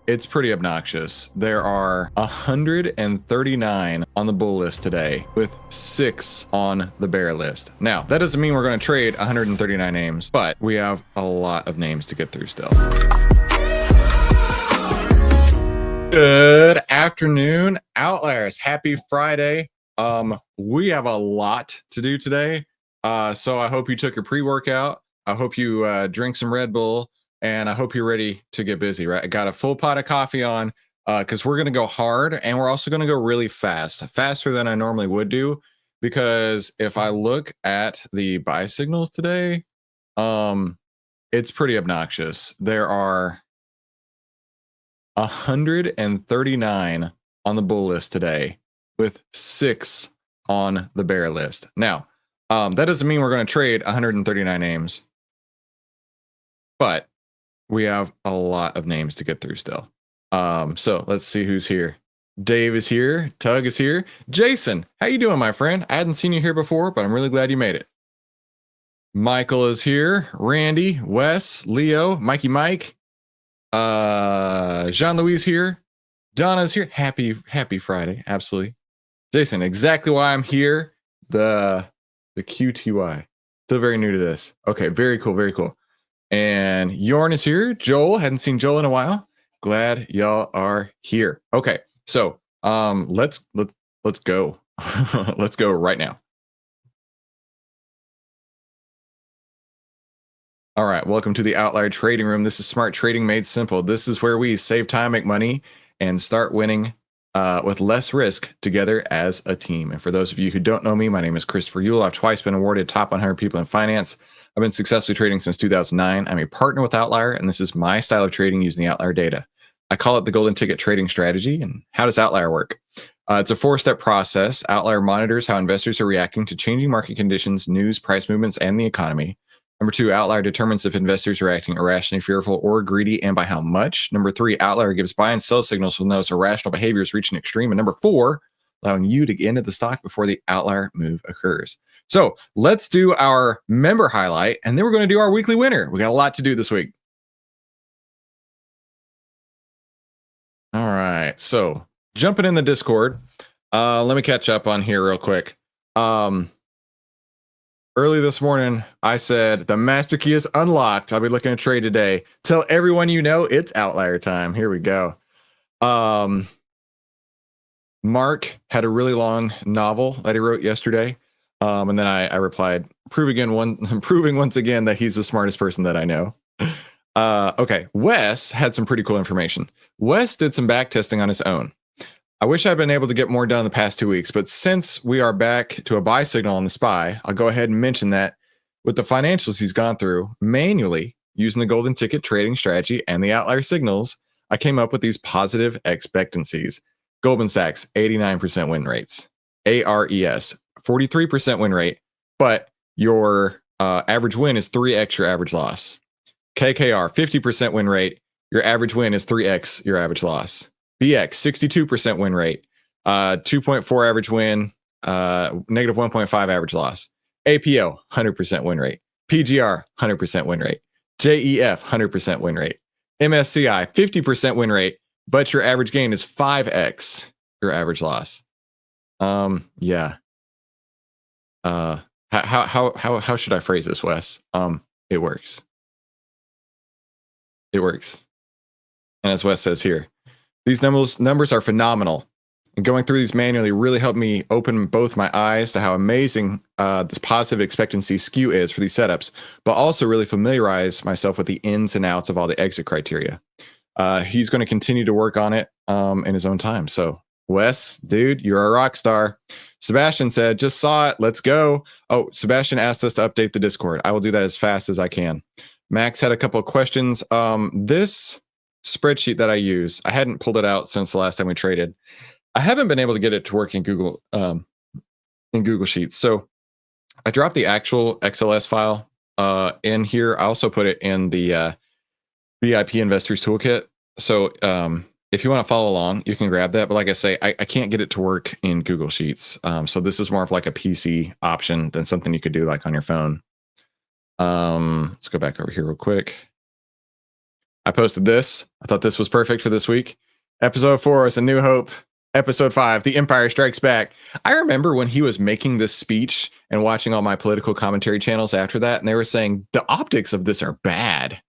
It's pretty obnoxious. There are 139 on the bull list today, with 6 on the bear list. Now, that doesn't mean we're going to trade 139 names, but we have a lot of names to get through still. Good afternoon, Outliers. Happy Friday. We have a lot to do today. So I hope you took your pre-workout. I hope you drink some Red Bull. And I hope you're ready to get busy, right? I got a full pot of coffee on because we're going to go hard, and we're also going to go really fast, faster than I normally would do. Because if I look at the buy signals today, it's pretty obnoxious. There are 139 on the bull list today, with 6 on the bear list. Now, that doesn't mean we're going to trade 139 names, but we have a lot of names to get through still. So let's see who's here. Dave is here. Tug is here. Jason, how you doing, my friend? I hadn't seen you here before, but I'm really glad you made it. Michael is here. Randy, Wes, Leo, Mikey Mike, Jean-Louis here. Donna's here. Happy Friday. Absolutely. Jason, exactly why I'm here. The QTY. Still very new to this. Okay, very cool, very cool. And Yorn is here. Joel, hadn't seen Joel in a while. Glad y'all are here. Okay, so let's go. Let's go right now. All right, welcome to the Outlier Trading Room. This is smart trading made simple. This is where we save time, make money, and start winning with less risk together as a team. And for those of you who don't know me, my name is Christopher Yule. I've twice been awarded top 100 people in finance. I've been successfully trading since 2009. I'm a partner with Outlier, and this is my style of trading using the Outlier data. I call it the golden ticket trading strategy. And how does Outlier work? It's a 4-step process. Outlier monitors how investors are reacting to changing market conditions, news, price movements, and the economy. Number 2, Outlier determines if investors are acting irrationally fearful or greedy, and by how much. Number 3, Outlier gives buy and sell signals when those irrational behaviors reach an extreme. And number 4, allowing you to get into the stock before the outlier move occurs. So let's do our member highlight, and then we're going to do our weekly winner. We got a lot to do this week. All right, so jumping in the Discord, let me catch up on here real quick. Early this morning, I said the master key is unlocked. I'll be looking at trade today. Tell everyone you know it's outlier time. Here we go. Mark had a really long novel that he wrote yesterday. And then I replied, proving once again that he's the smartest person that I know. Okay, Wes had some pretty cool information. Wes did some back testing on his own. I wish I'd been able to get more done in the past 2 weeks, but since we are back to a buy signal on the SPY, I'll go ahead and mention that with the financials he's gone through manually using the golden ticket trading strategy and the outlier signals, I came up with these positive expectancies. Goldman Sachs, 89% win rates. ARES, 43% win rate, but your average win is 3x your average loss. KKR, 50% win rate. Your average win is 3x your average loss. BX, 62% win rate. 2.4 average win, negative 1.5 average loss. APO, 100% win rate. PGR, 100% win rate. JEF, 100% win rate. MSCI, 50% win rate, but your average gain is 5x your average loss. Yeah. How should I phrase this, Wes? It works. It works. And as Wes says here, these numbers are phenomenal. And going through these manually really helped me open both my eyes to how amazing this positive expectancy skew is for these setups, but also really familiarize myself with the ins and outs of all the exit criteria. He's going to continue to work on it in his own time. So, Wes, dude, you're a rock star. Sebastian said, just saw it. Let's go. Oh, Sebastian asked us to update the Discord. I will do that as fast as I can. Max had a couple of questions. This spreadsheet that I use, I hadn't pulled it out since the last time we traded. I haven't been able to get it to work in Google Sheets. So I dropped the actual XLS file in here. I also put it in the VIP Investors Toolkit. So if you want to follow along, you can grab that. But like I say, I can't get it to work in Google Sheets. So this is more of like a PC option than something you could do like on your phone. Let's go back over here real quick. I posted this. I thought this was perfect for this week. Episode 4 is A New Hope. Episode 5, The Empire Strikes Back. I remember when he was making this speech and watching all my political commentary channels after that, and they were saying the optics of this are bad.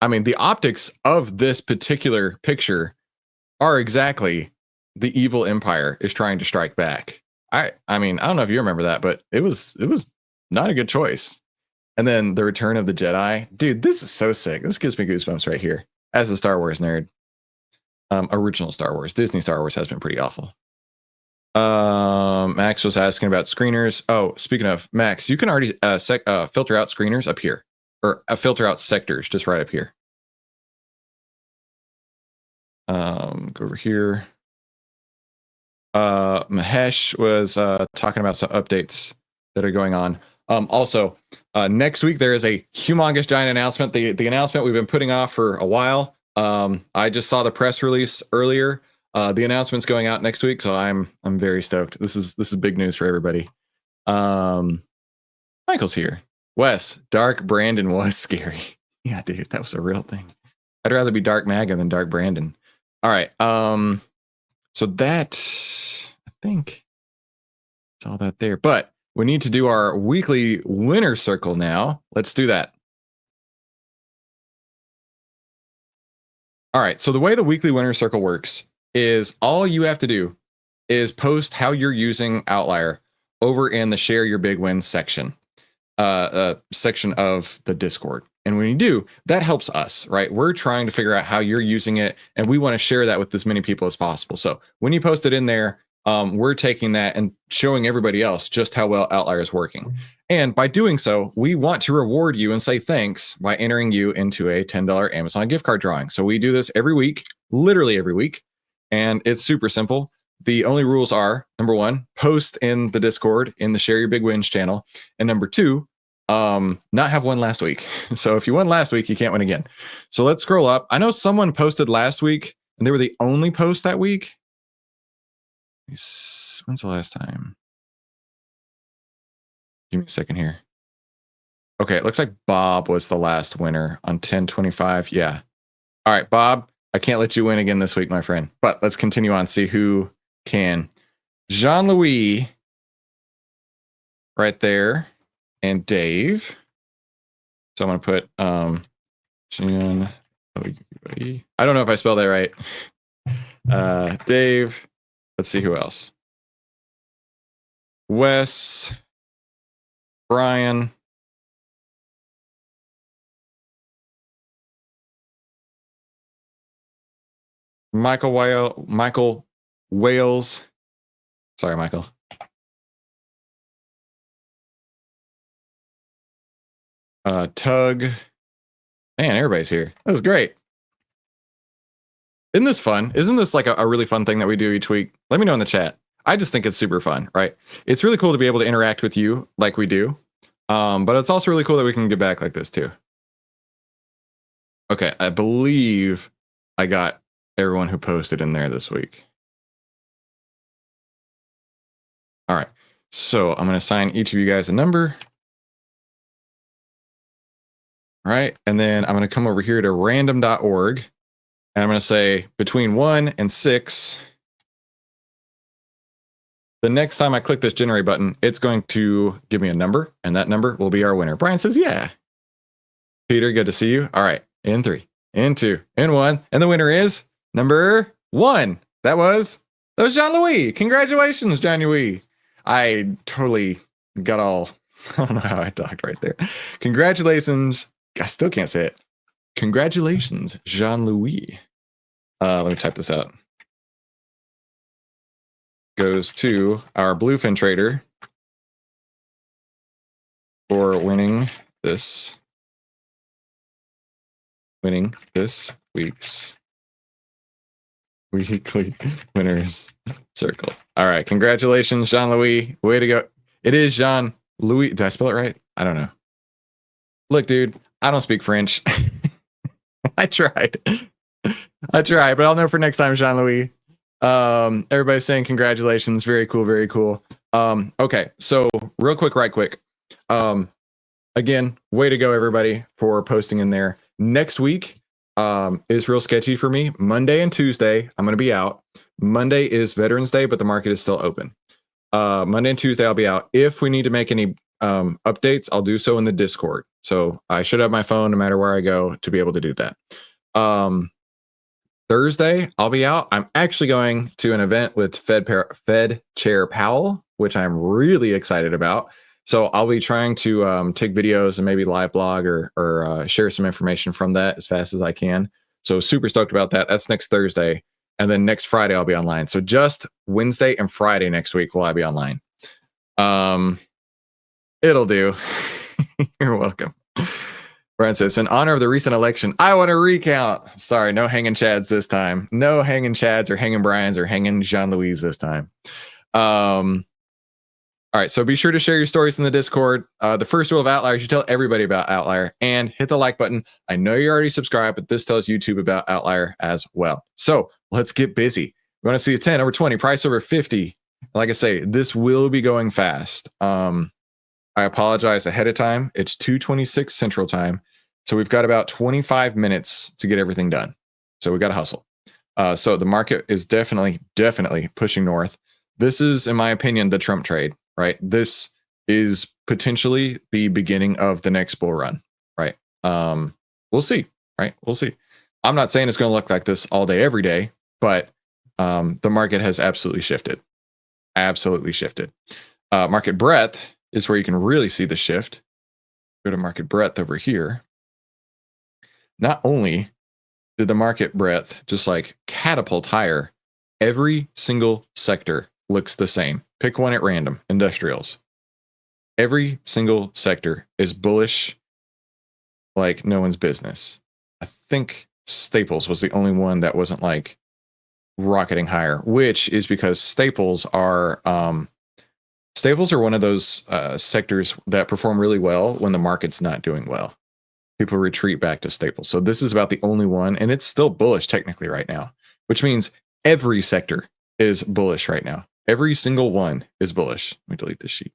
I mean, the optics of this particular picture are exactly the evil empire is trying to strike back. I mean, I don't know if you remember that, but it was not a good choice. And then the Return of the Jedi. Dude, this is so sick. This gives me goosebumps right here. As a Star Wars nerd. Original Star Wars. Disney Star Wars has been pretty awful. Max was asking about screeners. Oh, speaking of, Max, you can already filter out screeners up here. Or filter out sectors just right up here. Go over here. Mahesh was talking about some updates that are going on. Also, next week there is a humongous giant announcement. The announcement we've been putting off for a while. I just saw the press release earlier. The announcement's going out next week, so I'm very stoked. This is big news for everybody. Michael's here. Wes, Dark Brandon was scary. Yeah, dude, that was a real thing. I'd rather be Dark Maga than Dark Brandon. All right. So that, I think it's all that there. But we need to do our weekly winner circle now. Let's do that. All right. So the way the weekly winner circle works is all you have to do is post how you're using Outlier over in the Share Your Big Wins section of the Discord. And when you do, that helps us, right? We're trying to figure out how you're using it, and we want to share that with as many people as possible. So when you post it in there, we're taking that and showing everybody else just how well Outlier is working. And by doing so, we want to reward you and say thanks by entering you into a $10 Amazon gift card drawing. So we do this every week, literally every week, and it's super simple. The only rules are, number one, post in the Discord in the Share Your Big Wins channel, and number two, not have won last week. So if you won last week, you can't win again. So let's scroll up. I know someone posted last week and they were the only post that week. When's the last time? Give me a second here. Okay, it looks like Bob was the last winner on 10/25. Yeah. All right, Bob, I can't let you win again this week, my friend. But let's continue on, see who can. Jean-Louis right there. And Dave. So I'm going to put Jean. I don't know if I spelled that right. Dave. Let's see who else. Wes. Brian. Michael Wales. Sorry, Michael. Tug. Man, everybody's here. That was great. Isn't this fun? Isn't this like a really fun thing that we do each week? Let me know in the chat. I just think it's super fun, right? It's really cool to be able to interact with you like we do. But it's also really cool that we can get back like this too. Okay, I believe I got everyone who posted in there this week. All right, so I'm going to assign each of you guys a number. Right, and then I'm going to come over here to random.org, and I'm going to say between 1 and 6. The next time I click this generate button, it's going to give me a number, and that number will be our winner. Brian says, yeah. Peter, good to see you. All right, in 3, in 2, in 1, and the winner is number 1. That was Jean-Louis. Congratulations, Jean-Louis. I totally got all, I don't know how I talked right there. Congratulations. I still can't say it. Congratulations, Jean-Louis. Let me type this out. Goes to our Bluefin trader for winning this week's weekly winners circle. All right, congratulations, Jean-Louis. Way to go. It is Jean-Louis. Did I spell it right? I don't know. Look, dude, I don't speak French. I tried, but I'll know for next time, Jean-Louis. Everybody's saying congratulations. Very cool, very cool. Okay, so real quick, right quick. Again, way to go, everybody, for posting in there. Next week, is real sketchy for me. Monday and Tuesday, I'm going to be out. Monday is Veterans Day, but the market is still open. Monday and Tuesday, I'll be out. If we need to make any updates, I'll do so in the Discord. So I should have my phone no matter where I go to be able to do that. Thursday, I'll be out. I'm actually going to an event with Fed Chair Powell, which I'm really excited about. So I'll be trying to take videos and maybe live blog or share some information from that as fast as I can. So super stoked about that. That's next Thursday. And then next Friday, I'll be online. So just Wednesday and Friday next week will I be online. It'll do. You're welcome. Brian says, in honor of the recent election, I want to recount. Sorry, no hanging Chads this time. No hanging Chads or hanging Brians or hanging Jean-Louis this time. All right, so be sure to share your stories in the Discord. The first rule of Outlier, you tell everybody about Outlier and hit the like button. I know you're already subscribed, but this tells YouTube about Outlier as well. So let's get busy. We want to see a 10 over 20, price over 50. Like I say, this will be going fast. I apologize ahead of time. It's 2:26 Central Time. So we've got about 25 minutes to get everything done. So we got to hustle. So the market is definitely pushing north. This is, in my opinion, the Trump trade, right? This is potentially the beginning of the next bull run, right? We'll see, right? We'll see. I'm not saying it's going to look like this all day, every day, but the market has absolutely shifted. Absolutely shifted. Market breadth is where you can really see the shift. Go to market breadth over here. Not only did the market breadth just like catapult higher, every single sector looks the same. Pick one at random. Industrials. Every single sector is bullish like no one's business. I think staples was the only one that wasn't like rocketing higher, which is because staples are one of those sectors that perform really well when the market's not doing well. People retreat back to staples. So this is about the only one, and it's still bullish technically right now, which means every sector is bullish right now. Every single one is bullish. Let me delete this sheet.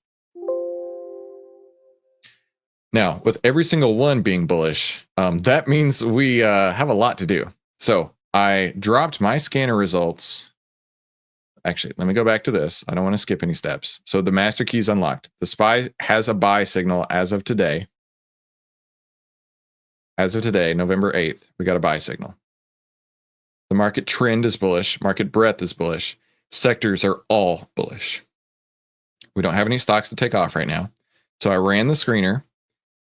Now, with every single one being bullish, that means we have a lot to do. So I dropped my scanner results. Actually, let me go back to this. I don't want to skip any steps. So the master key is unlocked. The SPY has a buy signal as of today. As of today, November 8th, we got a buy signal. The market trend is bullish. Market breadth is bullish. Sectors are all bullish. We don't have any stocks to take off right now. So I ran the screener,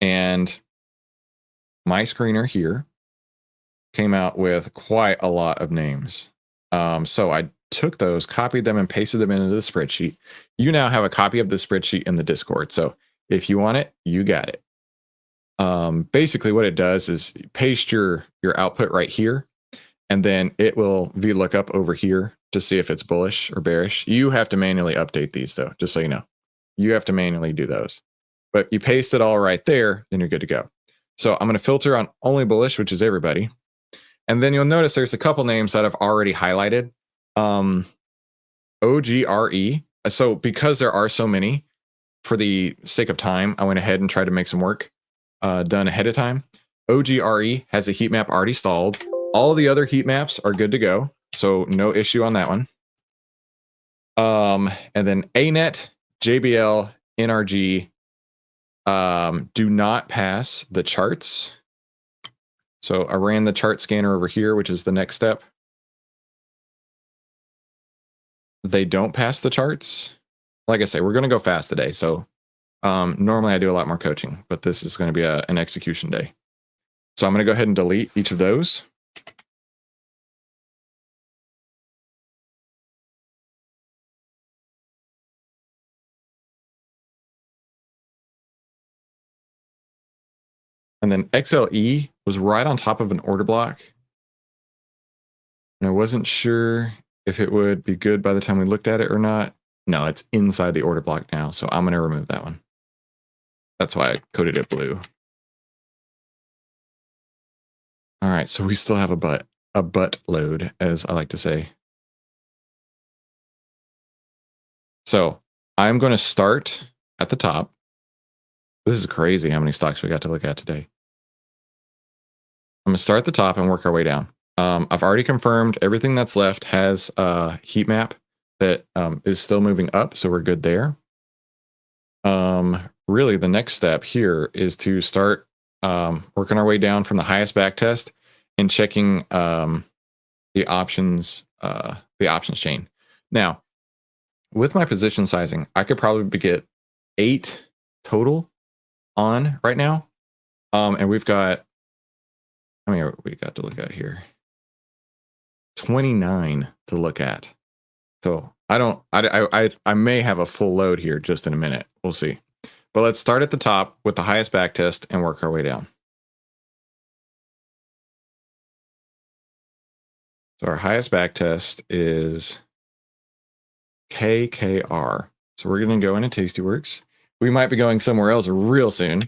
and my screener here came out with quite a lot of names. So I took those, copied them, and pasted them into the spreadsheet. You now have a copy of the spreadsheet in the Discord. So if you want it, you got it. Basically what it does is paste your output right here, and then it will VLOOKUP over here to see if it's bullish or bearish. You have to manually update these though, just so you know. You have to manually do those. But you paste it all right there, then you're good to go. So I'm going to filter on only bullish, which is everybody. And then you'll notice there's a couple names that I've already highlighted. OGRE. So because there are so many, for the sake of time, I went ahead and tried to make some work done ahead of time. OGRE has a heat map already stalled. All the other heat maps are good to go. So no issue on that one. And then ANET, JBL, NRG do not pass the charts. So I ran the chart scanner over here, which is the next step. They don't pass the charts. Like I say, we're going to go fast today. So normally I do a lot more coaching, but this is going to be an execution day. So I'm going to go ahead and delete each of those. And then XLE was right on top of an order block. And I wasn't sure if it would be good by the time we looked at it or not. No, it's inside the order block now. So I'm going to remove that one. That's why I coded it blue. All right, so we still have a butt load, as I like to say. So I'm going to start at the top. This is crazy how many stocks we got to look at today. I'm gonna start at the top and work our way down. I've already confirmed everything that's left has a heat map that is still moving up, so we're good there. Really, the next step here is to start working our way down from the highest back test and checking the options chain. Now, with my position sizing, I could probably get 8 total on right now. And we've got, I mean, we got to look at here 29 to look at. So I may have a full load here just in a minute. We'll see. But let's start at the top with the highest back test and work our way down. So our highest back test is KKR. So we're going to go into Tastyworks. We might be going somewhere else real soon.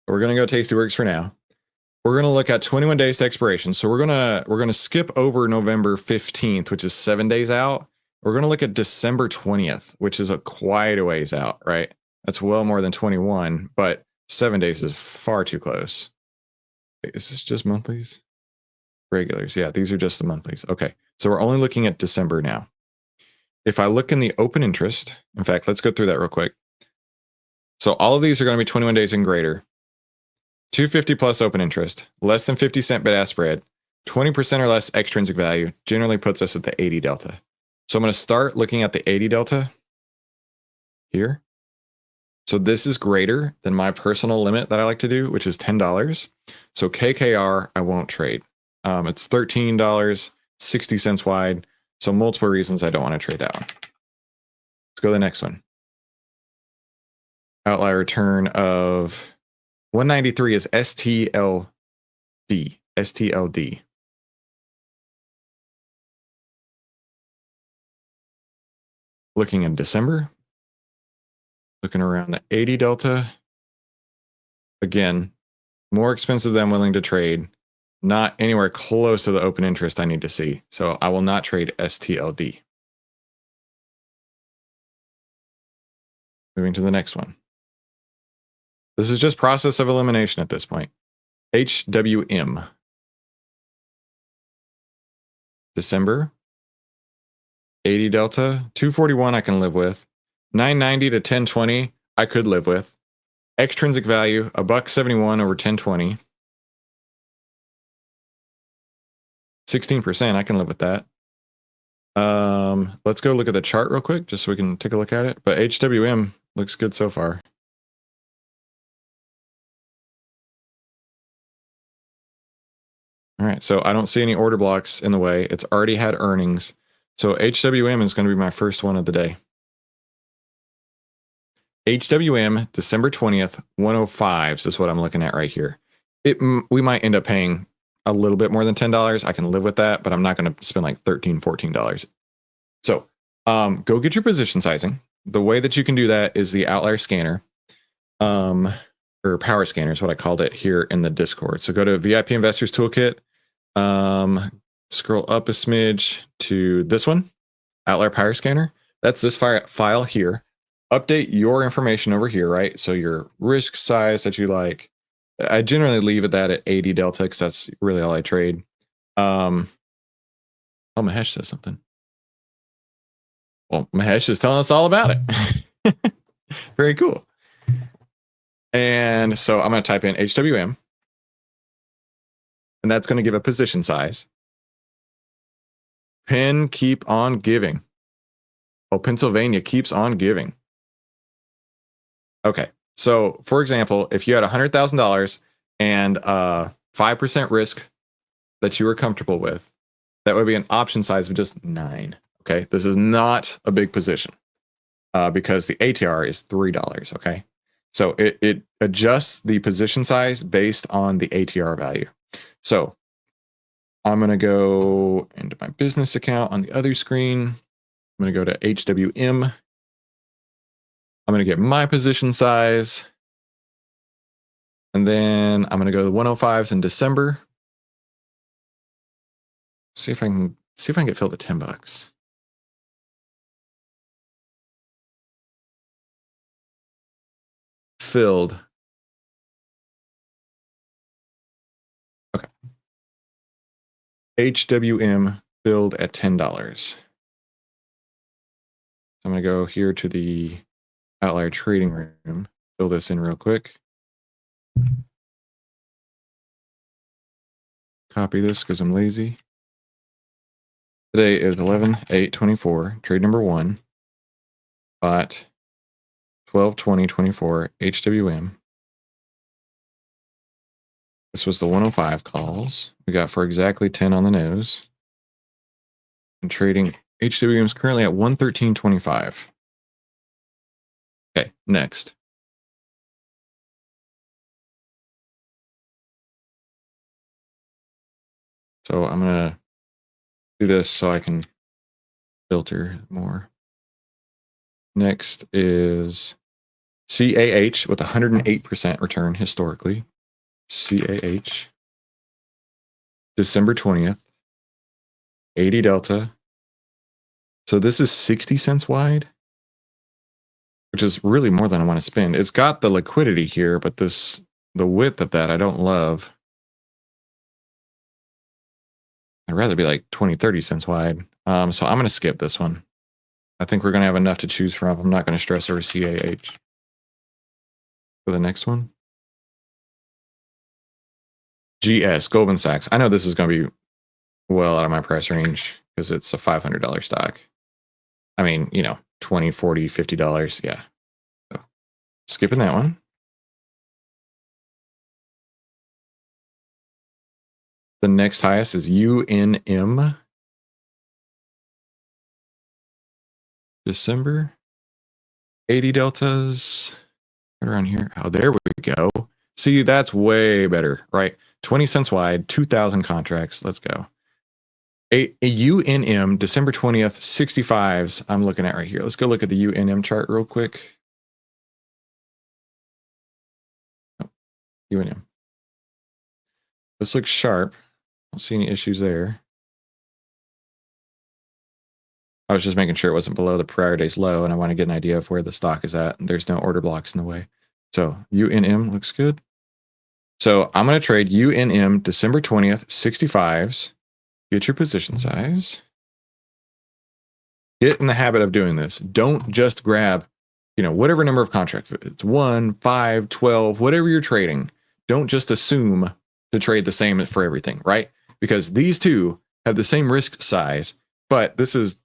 We're going to go Tastyworks for now. We're going to look at 21 days to expiration. So we're going to skip over November 15th, which is 7 days out. We're going to look at December 20th, which is quite a ways out, right? That's well more than 21, but 7 days is far too close. Is this just monthlies? Regulars. Yeah, these are just the monthlies. Okay. So we're only looking at December now. If I look in the open interest, in fact, let's go through that real quick. So all of these are going to be 21 days and greater. 250 plus open interest, less than 50 cent bid ask spread, 20% or less extrinsic value generally puts us at the 80 delta. So I'm going to start looking at the 80 delta here. So this is greater than my personal limit that I like to do, which is $10. So KKR, I won't trade. It's $13, 60 cents wide. So multiple reasons I don't want to trade that one. Let's go to the next one. Outlier return of 193 is STLD. STLD. Looking in December. Looking around the 80 delta. Again, more expensive than I'm willing to trade. Not anywhere close to the open interest I need to see. So I will not trade STLD. Moving to the next one. This is just process of elimination at this point. HWM. December. 80 delta. 241 I can live with. 990 to 1020 I could live with. Extrinsic value, $1.71 over 1020. 16%, I can live with that. Let's go look at the chart real quick, just so we can take a look at it. But HWM looks good so far. All right, so I don't see any order blocks in the way. It's already had earnings. So HWM is going to be my first one of the day. HWM, December 20th, 105s is what I'm looking at right here. We might end up paying a little bit more than $10. I can live with that, but I'm not going to spend like $13, $14. So go get your position sizing. The way that you can do that is the outlier scanner, or power scanner is what I called it here in the Discord. So go to VIP Investors Toolkit, scroll up a smidge to this one, outlier power scanner. That's this file here. Update your information over here, right? So your risk size that you like. I generally leave it that at 80 delta because that's really all I trade. Oh, Mahesh says something. Well, Mahesh is telling us all about it. Very cool. And so I'm going to type in HWM. And that's going to give a position size. Penn keep on giving. Oh, Pennsylvania keeps on giving. Okay. So, for example, if you had $100,000 and 5% risk that you were comfortable with, that would be an option size of just 9. Okay. This is not a big position because the ATR is $3. Okay. So it adjusts the position size based on the ATR value. So I'm going to go into my business account on the other screen. I'm going to go to HWM. I'm going to get my position size. And then I'm going to go to the 105s in December. See if I can get filled at $10. Filled. HWM filled at $10. I'm going to go here to the outlier trading room, fill this in real quick. Copy this because I'm lazy. Today is 11/8/24, trade number 1, bot 12/20/24, HWM. This was the 105 calls. We got for exactly 10 on the nose. And trading HWM is currently at 113.25. Okay, next. So I'm going to do this so I can filter more. Next is CAH with 108% return historically. CAH. December 20th. 80 delta. So this is 60 cents wide, which is really more than I want to spend. It's got the liquidity here, but the width of that I don't love. I'd rather be like 20, 30 cents wide. So I'm going to skip this one. I think we're going to have enough to choose from. I'm not going to stress over CAH. For the next one. GS, Goldman Sachs. I know this is going to be well out of my price range because it's a $500 stock. I mean, you know, $20, $40, $50. Yeah. So, skipping that one. The next highest is UNM. December. 80 deltas. Right around here. Oh, there we go. See, that's way better, right? 20 cents wide, 2,000 contracts. Let's go. A UNM, December 20th, 65s. I'm looking at right here. Let's go look at the UNM chart real quick. Oh, UNM. This looks sharp. Don't see any issues there. I was just making sure it wasn't below the prior day's low, and I want to get an idea of where the stock is at. There's no order blocks in the way. So UNM looks good. So I'm going to trade UNM December 20th, 65s. Get your position size. Get in the habit of doing this. Don't just grab, you know, whatever number of contracts. It's 1, 5, 12, whatever you're trading. Don't just assume to trade the same for everything, right? Because these two have the same risk size, but this is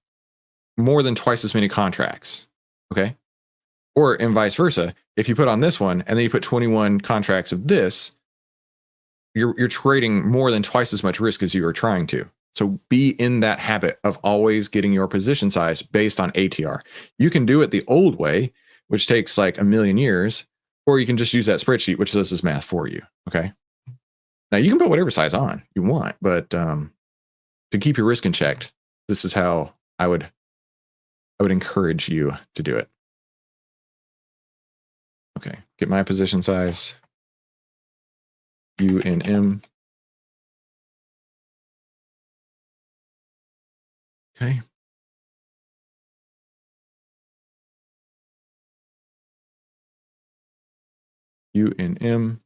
more than twice as many contracts, okay? Or and vice versa. If you put on this one and then you put 21 contracts of this, you're trading more than twice as much risk as you are trying to. So be in that habit of always getting your position size based on ATR. You can do it the old way, which takes like a million years, or you can just use that spreadsheet, which does this math for you, okay? Now you can put whatever size on you want, but to keep your risk in check, this is how I would encourage you to do it. Okay, get my position size. UNM. Okay. UNM.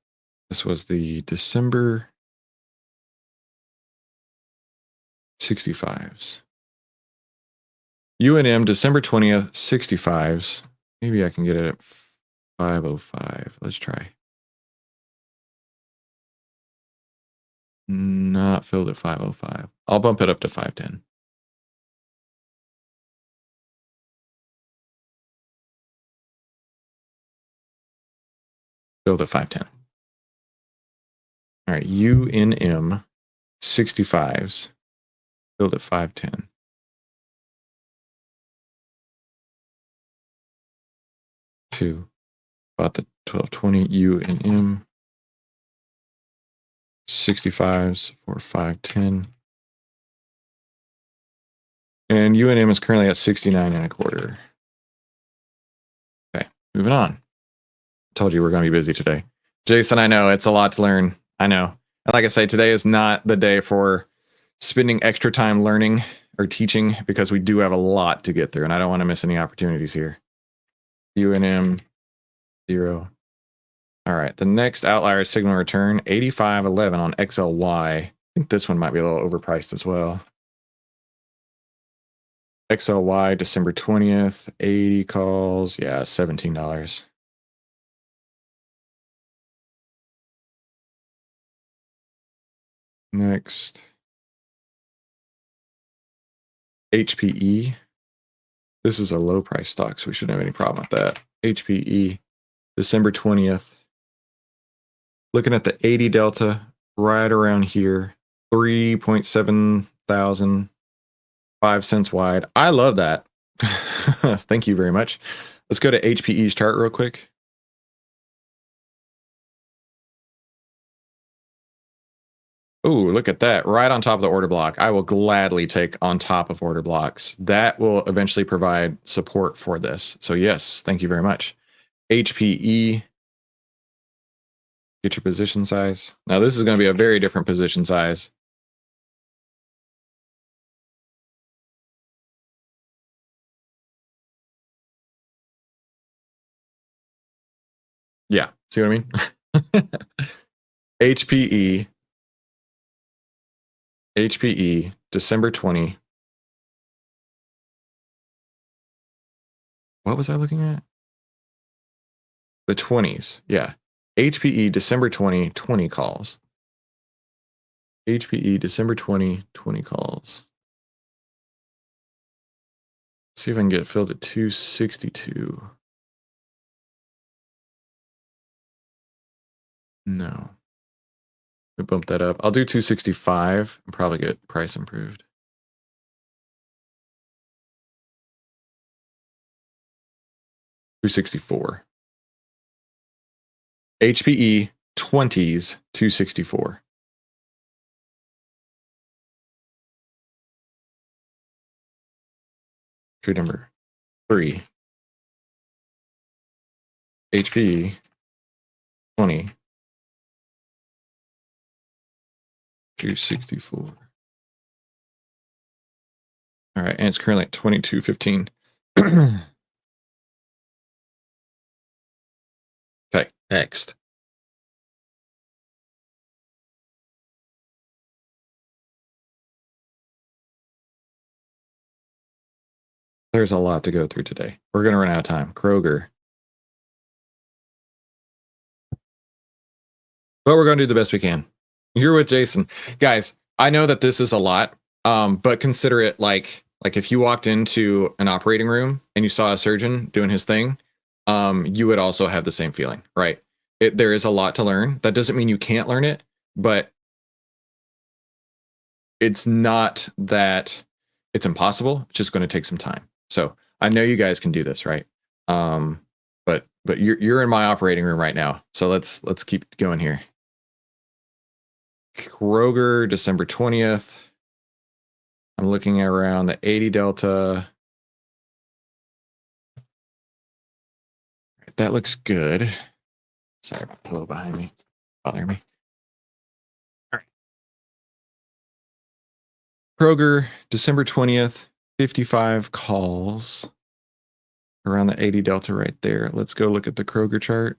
This was the December 65s. UNM December 20th, 65s. Maybe I can get it at 505. Let's try. Not filled at 505. I'll bump it up to 510. Filled at 510. All right, UNM 65s. Filled at 510. Two. Bought the 1220 UNM 65s for 510. And UNM is currently at 69.25. Okay, moving on. Told you we're going to be busy today. Jason, I know it's a lot to learn. I know. And like I say, today is not the day for spending extra time learning or teaching because we do have a lot to get through and I don't want to miss any opportunities here. UNM 0. All right. The next outlier signal return 85.11 on XLY. think this one might be a little overpriced as well. XLY, December 20th, 80 calls. Yeah, $17. Next. HPE. This is a low price stock, so we shouldn't have any problem with that. HPE, December 20th. Looking at the 80 delta, right around here, 3.7 thousand, 5 cents wide. I love that. Thank you very much. Let's go to HPE's chart real quick. Oh, look at that. Right on top of the order block. I will gladly take on top of order blocks. That will eventually provide support for this. So yes, thank you very much. HPE. Get your position size. Now this is going to be a very different position size. Yeah, see what I mean? HPE, HPE, December 20. What was I looking at? The 20s, yeah. HPE, December 20, 20 calls. HPE, December 20, 20 calls. Let's see if I can get it filled at 262. No. We bump that up. I'll do 265 and probably get price improved. $264. HPE 20s 264. Trade number 3. HPE 20 264. All right, and it's currently at 22.15. Okay, next. There's a lot to go through today. We're going to run out of time. Kroger. But we're going to do the best we can. You're with Jason. Guys, I know that this is a lot, but consider it like if you walked into an operating room and you saw a surgeon doing his thing, you would also have the same feeling, right? There is a lot to learn. That doesn't mean you can't learn it, but it's not that it's impossible. It's just going to take some time. So I know you guys can do this, right? But you're in my operating room right now. So let's keep going here. Kroger, December 20th. I'm looking at around the 80 delta. That looks good. Sorry about the pillow behind me. Bothering me. All right. Kroger, December 20th, 55 calls. Around the 80 delta right there. Let's go look at the Kroger chart.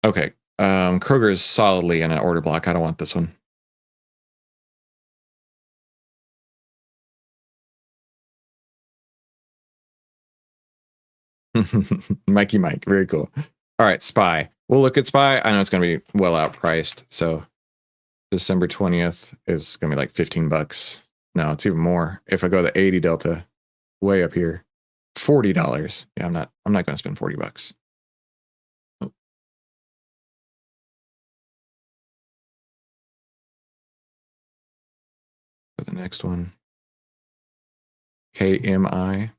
Okay. Kroger is solidly in an order block. I don't want this one. Mikey Mike. Very cool. All right, SPY. We'll look at SPY. I know it's going to be well outpriced. So December 20th is going to be like $15. No, it's even more. If I go the 80 delta, way up here, $40. Yeah, I'm not going to spend $40. Oh. For the next one, KMI.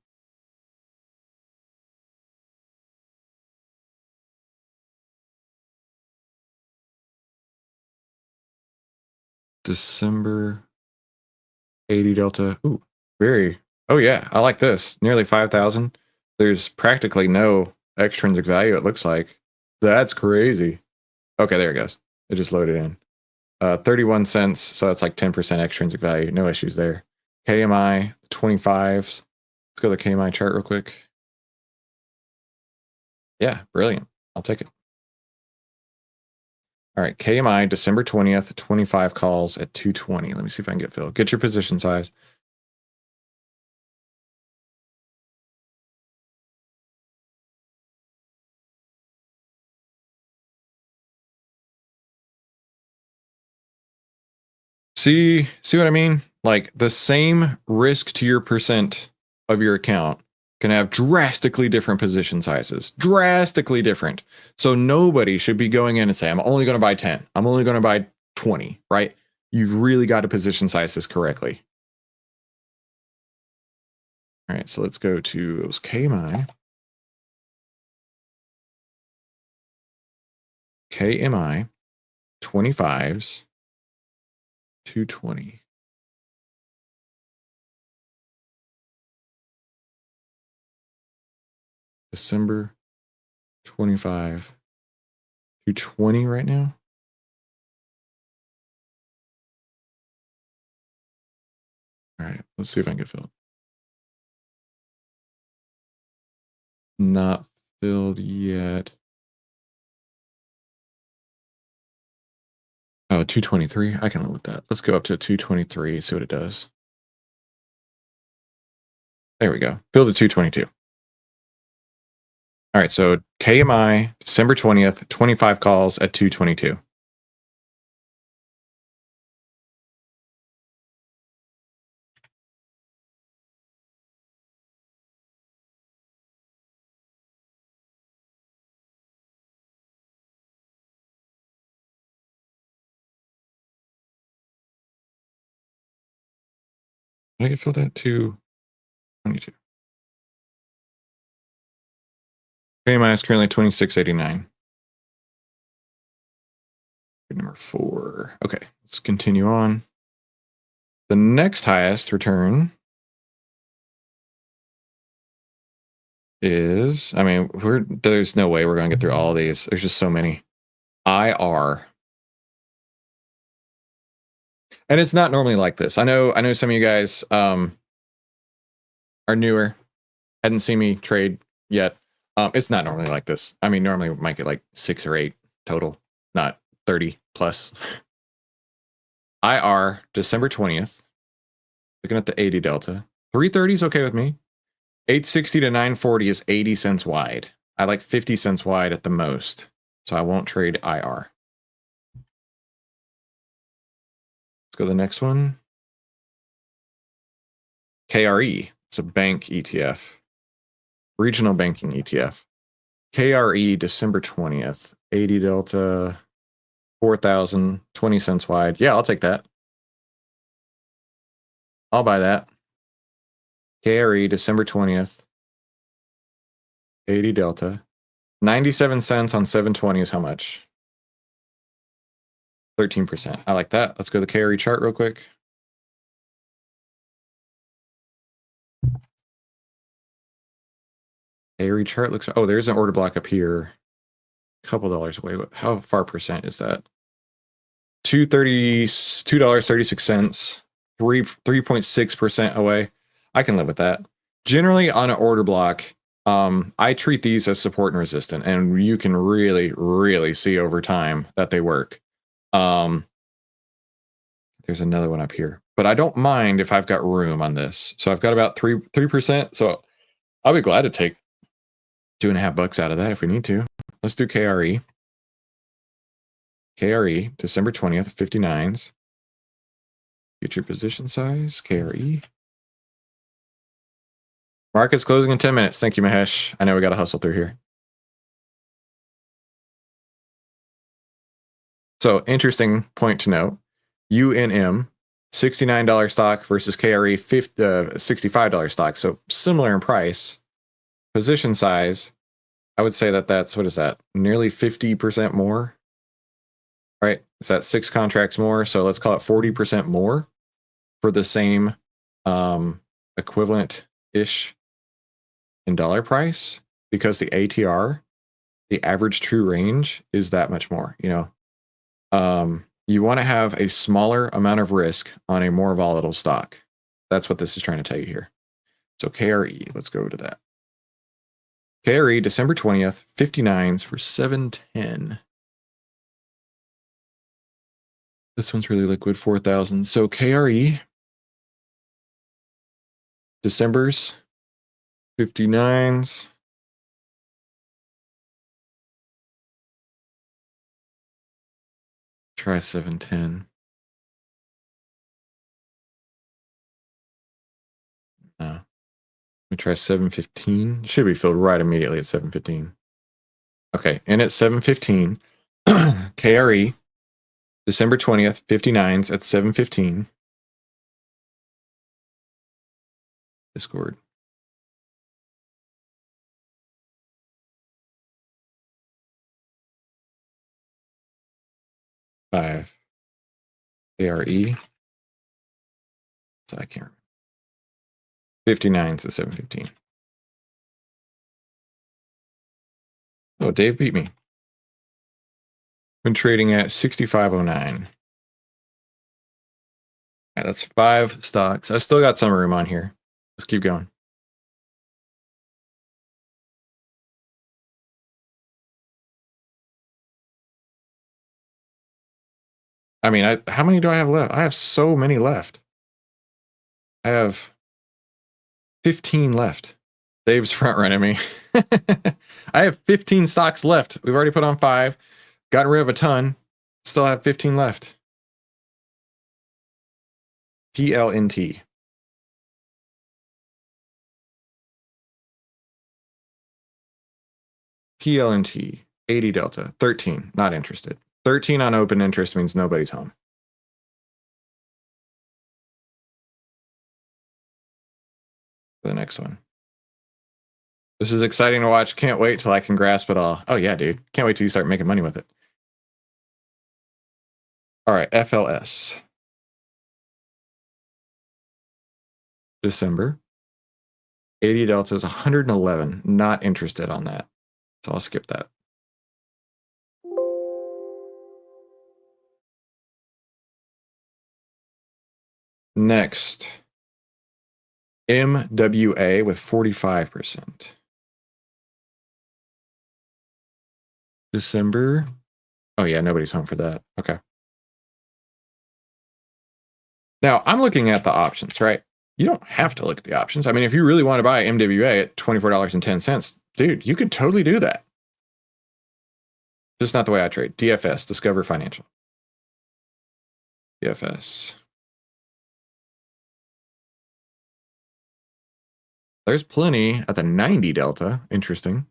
December 80 delta. Ooh, very. Oh yeah, I like this. Nearly 5,000. There's practically no extrinsic value. It looks like that's crazy. Okay, there it goes. It just loaded in. 31 cents. So that's like 10% extrinsic value. No issues there. KMI 25s. Let's go to the KMI chart real quick. Yeah, brilliant. I'll take it. All right, KMI, December 20th, 25 calls at 220. Let me see if I can get filled. Get your position size. See what I mean? Like the same risk to your percent of your account can have drastically different position sizes. Drastically different. So nobody should be going in and say, I'm only going to buy 10. I'm only going to buy 20, right? You've really got to position size this correctly. All right, so let's go to it was KMI. KMI 25s 220. December 25 220 right now. All right, let's see if I can get filled. Not filled yet. Oh, 223. I can live with that. Let's go up to 223, see what it does. There we go. Filled at 222. All right, so KMI, December 20th, 25 calls at 222. Did I get filled at 222? KMI is currently 2689. Number 4. Okay, let's continue on. The next highest return is, I mean, there's no way we're going to get through all of these. There's just so many. IR. And it's not normally like this. I know some of you guys are newer, hadn't seen me trade yet. It's not normally like this. I mean, normally we might get like 6 or 8 total, not 30 plus. IR, December 20th. Looking at the 80 delta. 330 is okay with me. 860 to 940 is 80 cents wide. I like 50 cents wide at the most. So I won't trade IR. Let's go to the next one. KRE. It's a bank ETF. Regional banking ETF. KRE, December 20th. 80 delta. 4,000. 20 cents wide. Yeah, I'll take that. I'll buy that. KRE, December 20th. 80 delta. 97 cents on 720 is how much? 13%. I like that. Let's go to the KRE chart real quick. KRE chart looks, oh, there's an order block up here. A couple dollars away. How far percent is that? $2.36. 3.6% away. I can live with that. Generally on an order block, I treat these as support and resistance, and you can really, really see over time that they work. There's another one up here, but I don't mind if I've got room on this. So I've got about 3%. So I'll be glad to take $2.50 out of that if we need to. Let's do KRE. KRE, December 20th, 59s. Get your position size, KRE. Market's closing in 10 minutes. Thank you, Mahesh. I know we got to hustle through here. So interesting point to note. UNM, $69 stock versus KRE, $65 stock. So similar in price. Position size, I would say that's, what is that? Nearly 50% more, right? Is that 6 contracts more? So let's call it 40% more for the same equivalent-ish in dollar price, because the ATR, the average true range, is that much more. You want to have a smaller amount of risk on a more volatile stock. That's what this is trying to tell you here. So KRE, let's go to that. KRE, December 20th, 59s for 710. This one's really liquid, 4,000. So KRE, December's 59s. Try 710. No. Let me try 715. Should be filled right immediately at 715. Okay, and at 715, KRE, December 20th, 59s at 715. Discord. Five. KRE. So I can't remember. 59s at 715. Oh, Dave beat me. Been trading at 6509. Yeah, that's 5 stocks. I still got some room on here. Let's keep going. I mean, how many do I have left? I have so many left. I have 15 left. Dave's front running me. I have 15 stocks left. We've already put on 5. Gotten rid of a ton. Still have 15 left. PLNT. PLNT. 80 delta. 13. Not interested. 13 on open interest means nobody's home. The next one. This is exciting to watch. Can't wait till I can grasp it all. Oh yeah, dude. Can't wait till you start making money with it. All right, FLS. December. 80 delta is 111. Not interested on that. So I'll skip that. Next. MWA with 45%. December. Oh yeah, nobody's home for that. Okay. Now I'm looking at the options, right? You don't have to look at the options. I mean, if you really want to buy MWA at $24.10, dude, you could totally do that. Just not the way I trade. DFS, Discover Financial. DFS. There's plenty at the 90 delta. Interesting.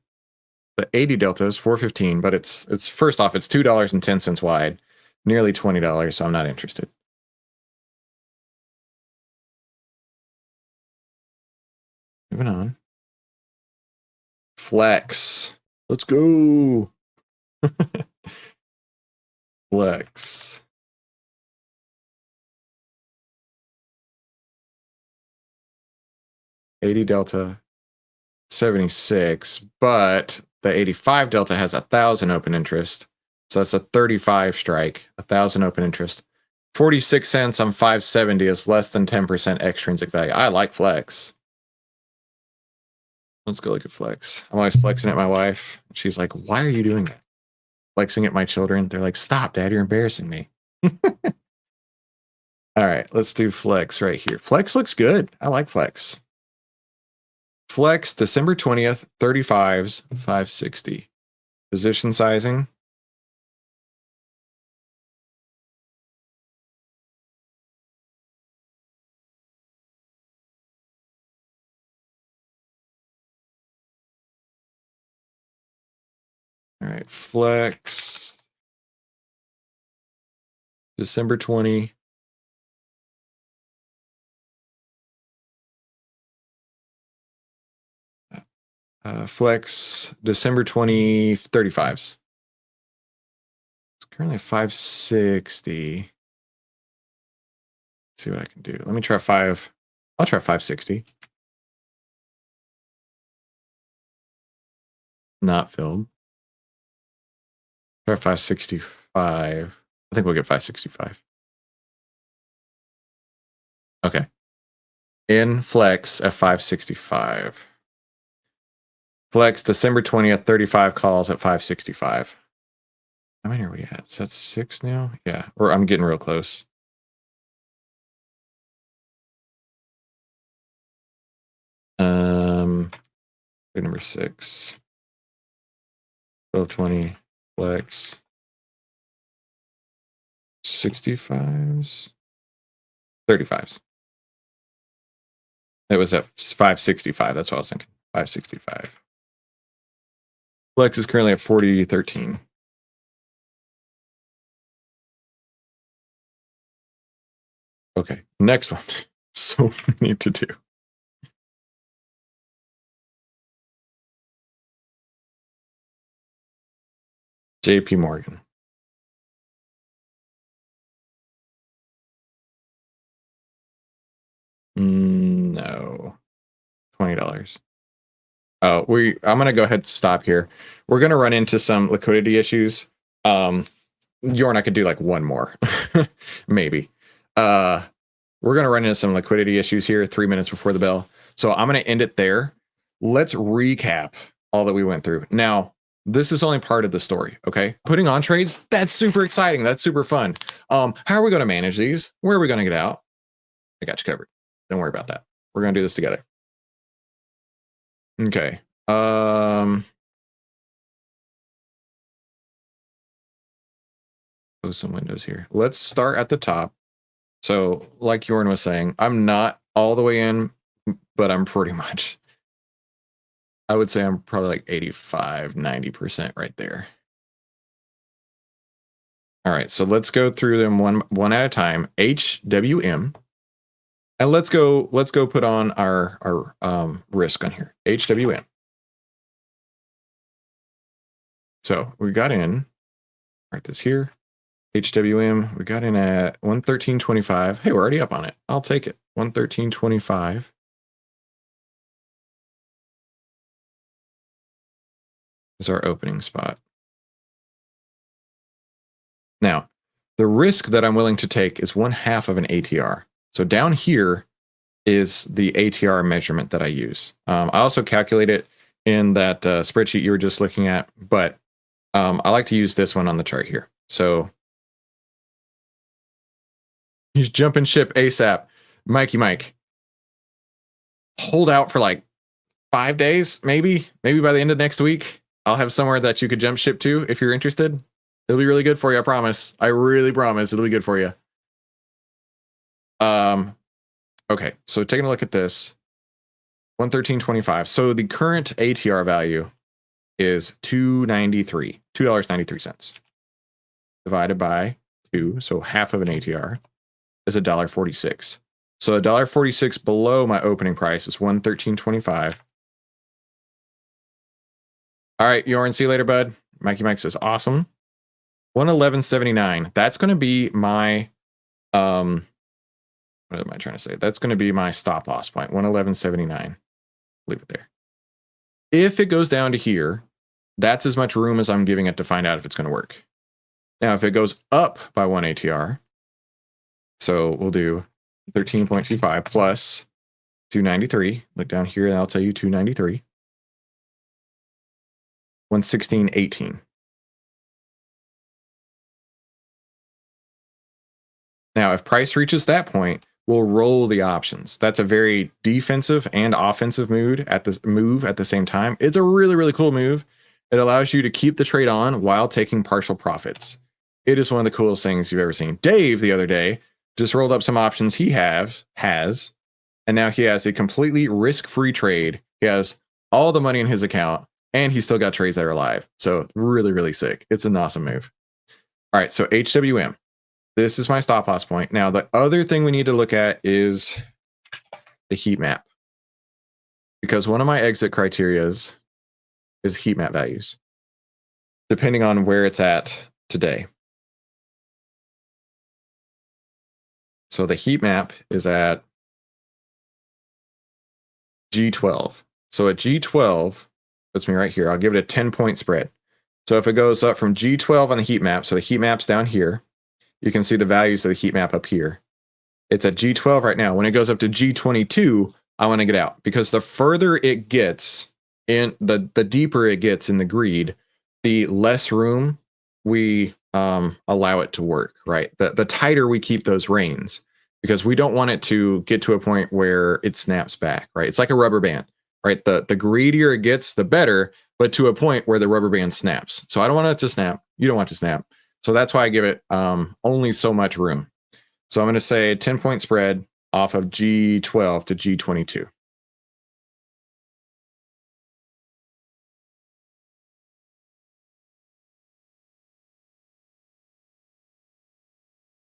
The 80 delta is 415, but it's first off, it's $2.10 wide, nearly $20, so I'm not interested. Moving on. Flex. Let's go. Flex. $80 delta, 76, but the 85 delta has 1,000 open interest. So that's a 35 strike, 1,000 open interest. 46 cents on 570 is less than 10% extrinsic value. I like Flex. Let's go look at Flex. I'm always flexing at my wife. She's like, why are you doing that? Flexing at my children. They're like, stop, Dad, you're embarrassing me. All right, let's do Flex right here. Flex looks good. I like Flex. Flex, December 20th, 35s, 560. Position sizing. All right, Flex, December 20. Flex, December 20, 35s. It's currently 560. Let's see what I can do. Let me try 5. I'll try 560. Not filled. Try 565. I think we'll get 565. Okay. In Flex at 565. Flex, December 20th, 35 calls at 565. how many are we at? So that's 6 now? Yeah, or I'm getting real close. Number 6. 1220 flex. 65s. 35s. It was at 565. That's what I was thinking. 565. Flex is currently at 40.13. Okay, next one. So many to do. JP Morgan. No. $20. Oh, I'm gonna go ahead and stop here. We're gonna run into some liquidity issues. You and I could do like one more, maybe. We're gonna run into some liquidity issues here 3 minutes before the bell. So I'm gonna end it there. Let's recap all that we went through. Now, this is only part of the story, okay? Putting on trades, that's super exciting. That's super fun. How are we gonna manage these? Where are we gonna get out? I got you covered. Don't worry about that. We're gonna do this together. Okay. Close some windows here. Let's start at the top. So, like Jorn was saying, I'm not all the way in, but I'm pretty much. I would say I'm probably like 85, 90% right there. All right, so let's go through them one at a time. HWM. And let's go put on our risk on here. HWM. So we got in, write this here. HWM, we got in at 113.25. Hey, we're already up on it. I'll take it. 113.25. Is our opening spot. Now, the risk that I'm willing to take is 1/2 of an ATR. So down here is the ATR measurement that I use. I also calculate it in that spreadsheet you were just looking at, but I like to use this one on the chart here. So he's jumping ship ASAP. Mikey Mike. Hold out for like 5 days, maybe by the end of next week. I'll have somewhere that you could jump ship to if you're interested. It'll be really good for you, I promise. I really promise it'll be good for you. Okay, so taking a look at this. 113.25. So the current ATR value is $2.93. Divided by 2, so 1/2 of an ATR is $1.46. So $1.46 below my opening price is 113.25. All right, Jorn, see you later, bud. Mikey Mike says awesome. 111.79. That's going to be my what am I trying to say? That's going to be my stop loss point. 111.79. Leave it there. If it goes down to here, that's as much room as I'm giving it to find out if it's going to work. Now, if it goes up by 1 ATR, so we'll do 13.25 plus 293. Look down here and I'll tell you 293. 116.18. Now, if price reaches that point, we'll roll the options. That's a very defensive and offensive move at the same time. It's a really, really cool move. It allows you to keep the trade on while taking partial profits. It is one of the coolest things you've ever seen. Dave, the other day, just rolled up some options he has, and now he has a completely risk-free trade. He has all the money in his account, and he's still got trades that are live. So really, really sick. It's an awesome move. All right, so HWM. This is my stop loss point. Now, the other thing we need to look at is the heat map. Because one of my exit criterias is heat map values, depending on where it's at today. So the heat map is at G12. So at G12, puts me right here. I'll give it a 10-point spread. So if it goes up from G12 on the heat map, so the heat map's down here, you can see the values of the heat map up here. It's at G12 right now. When it goes up to G22, I want to get out because the further it gets in, the deeper it gets in the greed, the less room we allow it to work, right? The tighter we keep those reins, because we don't want it to get to a point where it snaps back, right? It's like a rubber band, right? The greedier it gets, the better, but to a point where the rubber band snaps. So I don't want it to snap. You don't want it to snap. So that's why I give it only so much room. So I'm going to say 10-point spread off of G12 to G22.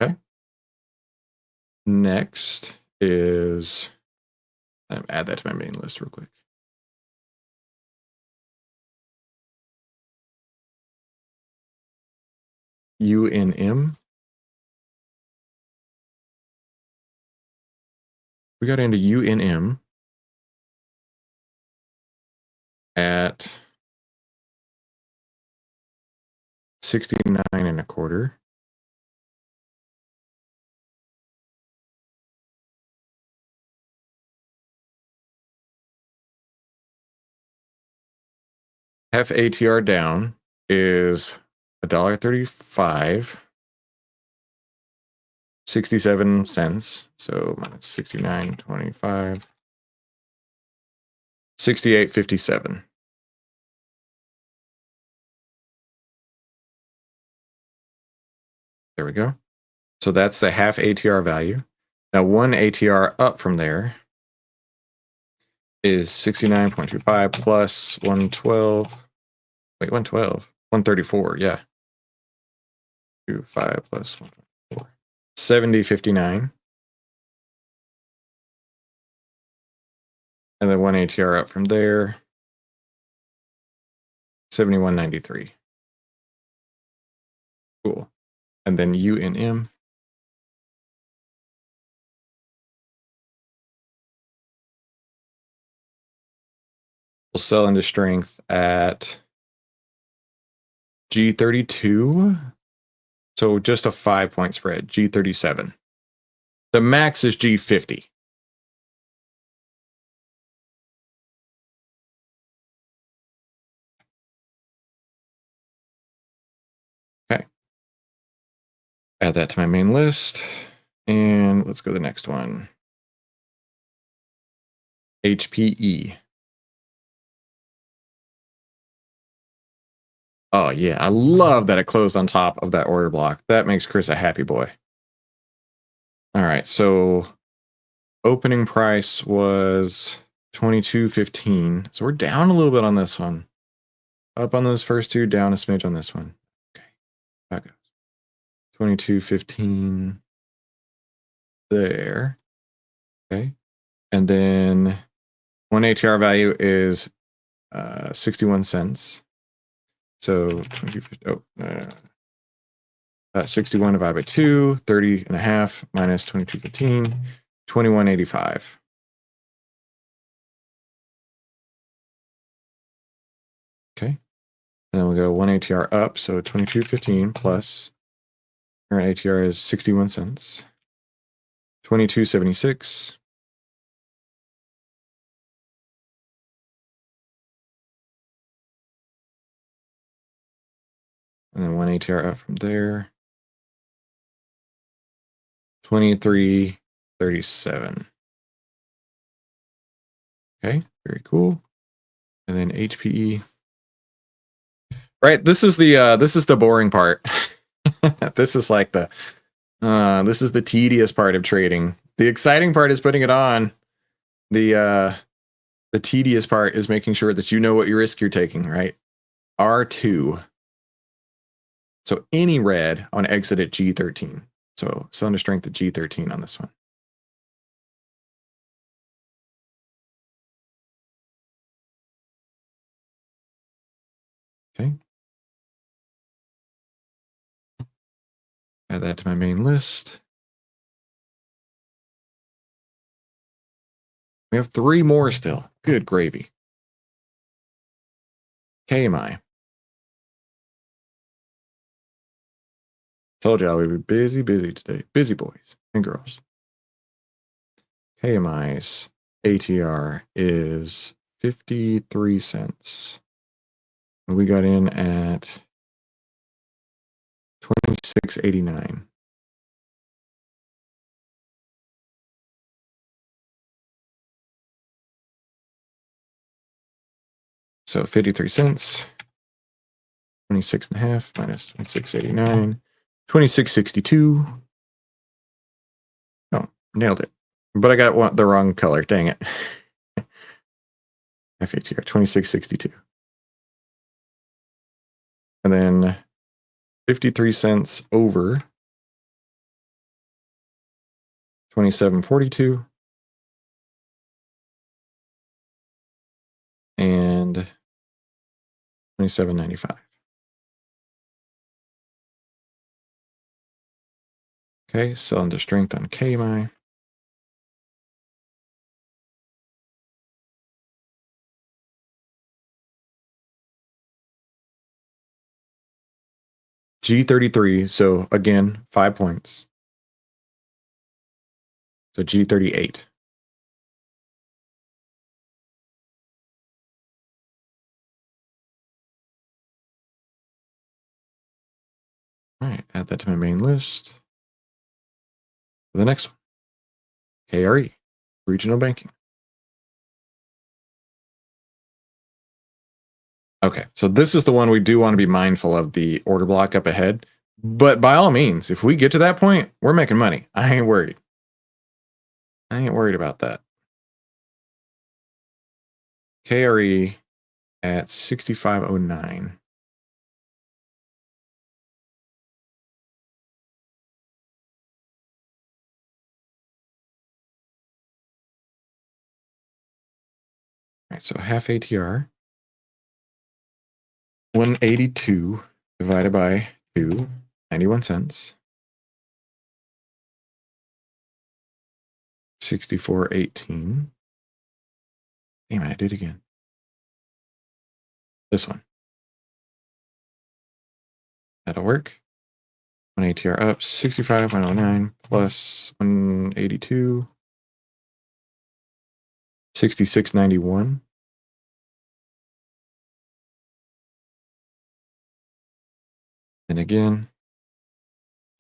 Okay. Next is, add that to my main list real quick. UNM. We got into UNM at 69.25. Half ATR down is $1.35, 67 cents. So minus 69.25, 68.57. There we go. So that's the half ATR value. Now one ATR up from there is 69.25 plus 112. Wait, 112. 134, yeah. 25 plus 124. 70.59. And then one ATR up from there, 71.93. Cool. And then UNM. Will sell into strength at G32. So just a 5-point spread, G37. The max is G50. Okay. Add that to my main list. And let's go to the next one. HPE. Oh, yeah. I love that it closed on top of that order block. That makes Chris a happy boy. All right. So opening price was 22.15. So we're down a little bit on this one. Up on those first two, down a smidge on this one. Okay. Back up. 22.15 there. Okay. And then one ATR value is 61 cents. So 61 divided by 2, 30 and a half minus 22.15, 21.85. Okay. And then we'll go one ATR up. So 22.15 plus current ATR is 61 cents. 22.76. And then one ATR up from there. 23.37. Okay, very cool. And then HPE. Right, this is the boring part. This is like this is the tedious part of trading. The exciting part is putting it on. The tedious part is making sure that you know what risk you're taking, right? R2. So any red on exit at G13. So cylinder strength at G13 on this one. Okay. Add that to my main list. We have 3 more still. Good gravy. KMI. Told y'all we would be busy today. Busy boys and girls. KMI's ATR is 53 cents. We got in at 26.89. So 53 cents. 26.5 minus 26.89. 26.62. Oh, nailed it. But I got the wrong color. Dang it. FATR 26.62. And then 53 cents over 27.42. And 27.95. Okay, sell into strength on KMI. G33, so again, 5 points. So G38. All right, add that to my main list. The next one, KRE, regional banking. Okay, so this is the one we do want to be mindful of the order block up ahead. But by all means, if we get to that point, we're making money. I ain't worried. I ain't worried about that. KRE at 65.09. All right, so half ATR. 182 divided by 2, 91 cents. 64.18. Damn it, I did it again. This one. That'll work. 1 ATR up, 65, 109 plus 182. 66.91. And again,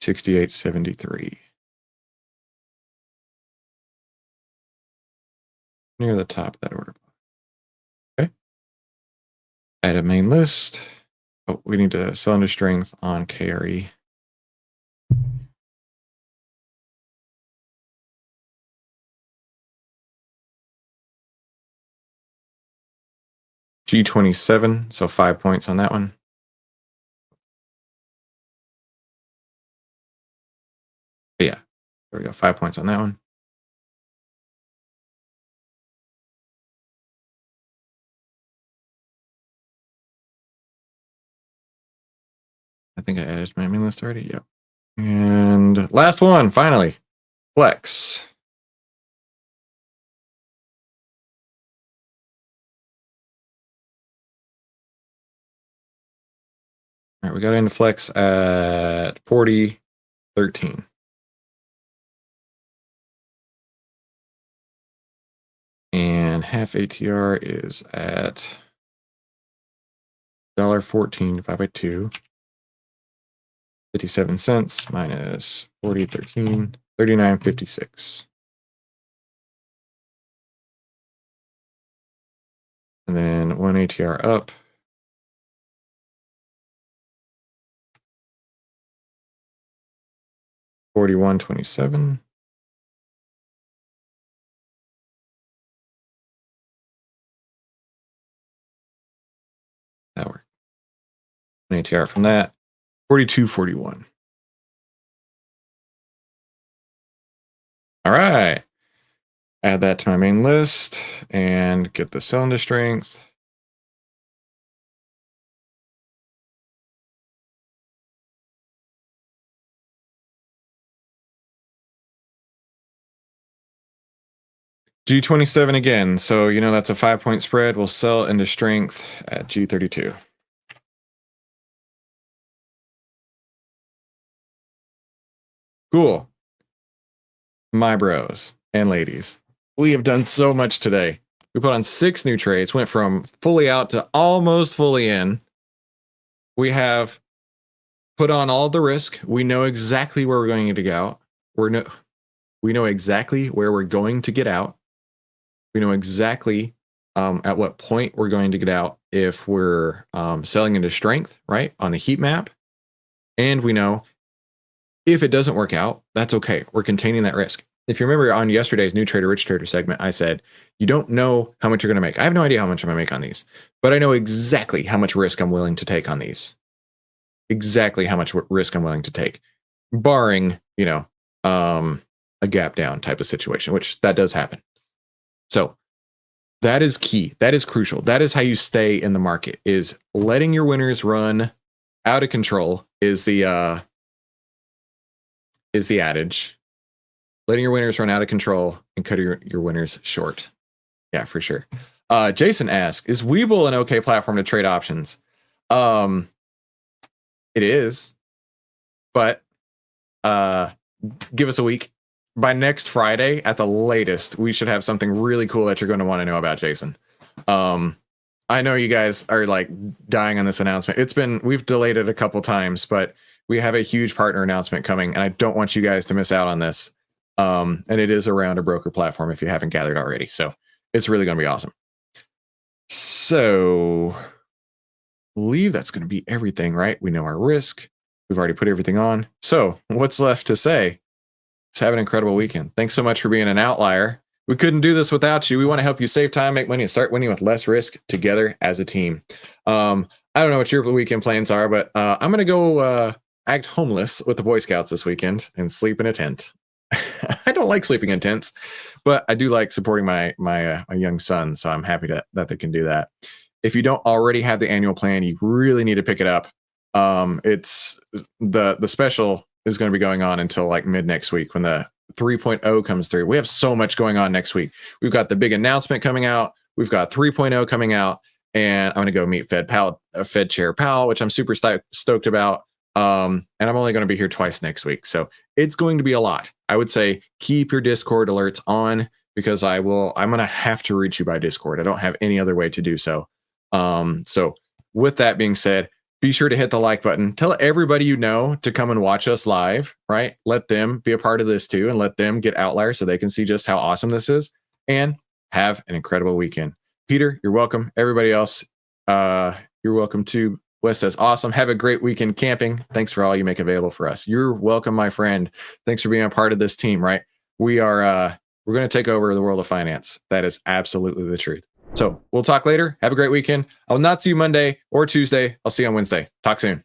68.73. Near the top of that order block. Okay. Add a main list. Oh, we need to sell into strength on KRE. G27, so 5 points on that one. Yeah, there we go. 5 points on that one. I think I added my main list already. Yep. And last one, finally, Flex. All right, we got into Flex at 40.13. And half ATR is at $1.14 divided by 2. 57 cents minus 40.13, 39.56. And then 1 ATR up. $41.27. That worked. 1 ATR from that, 42.41. All right. Add that to my main list and get the sell into strength. G27 again. So, that's a 5-point spread. We'll sell into strength at G32. Cool. My bros and ladies, we have done so much today. We put on 6 new trades, went from fully out to almost fully in. We have put on all the risk. We know exactly where we're going to get out. We know exactly where we're going to get out. We know exactly at what point we're going to get out if we're selling into strength, right, on the heat map. And we know if it doesn't work out, that's okay. We're containing that risk. If you remember on yesterday's New Trader, Rich Trader segment, I said, you don't know how much you're going to make. I have no idea how much I'm going to make on these, but I know exactly how much risk I'm willing to take on these. Exactly how much risk I'm willing to take, barring, a gap down type of situation, which that does happen. So that is key. That is crucial. That is how you stay in the market, is letting your winners run out of control is the adage. Letting your winners run out of control and cut your winners short. Yeah, for sure. Jason asks, is Webull an okay platform to trade options? It is, but give us a week. By next Friday at the latest, we should have something really cool that you're going to want to know about, Jason. I know you guys are like dying on this announcement. We've delayed it a couple times, but we have a huge partner announcement coming, and I don't want you guys to miss out on this. And it is around a broker platform if you haven't gathered already. So it's really going to be awesome. So I believe that's going to be everything, right? We know our risk. We've already put everything on. So what's left to say? Let's have an incredible weekend. Thanks so much for being an outlier. We couldn't do this without you. We want to help you save time, make money, and start winning with less risk together as a team. I don't know what your weekend plans are, but I'm going to go act homeless with the Boy Scouts this weekend and sleep in a tent. I don't like sleeping in tents, but I do like supporting my young son, so I'm happy that they can do that. If you don't already have the annual plan, you really need to pick it up. It's the special is going to be going on until like mid next week when the 3.0 comes through. We have so much going on next week. We've got the big announcement coming out. We've got 3.0 coming out, and I'm going to go meet Fed Chair Powell, which I'm super stoked about. And I'm only going to be here twice next week, so it's going to be a lot. I would say keep your Discord alerts on, because I'm going to have to reach you by Discord. I don't have any other way to do so. So with that being said, be sure to hit the like button. Tell everybody you know to come and watch us live, right? Let them be a part of this too, and let them get Outlier so they can see just how awesome this is. And have an incredible weekend. Peter, you're welcome. Everybody else, you're welcome too. Wes says, awesome. Have a great weekend camping. Thanks for all you make available for us. You're welcome, my friend. Thanks for being a part of this team, right? We're going to take over the world of finance. That is absolutely the truth. So we'll talk later. Have a great weekend. I will not see you Monday or Tuesday. I'll see you on Wednesday. Talk soon.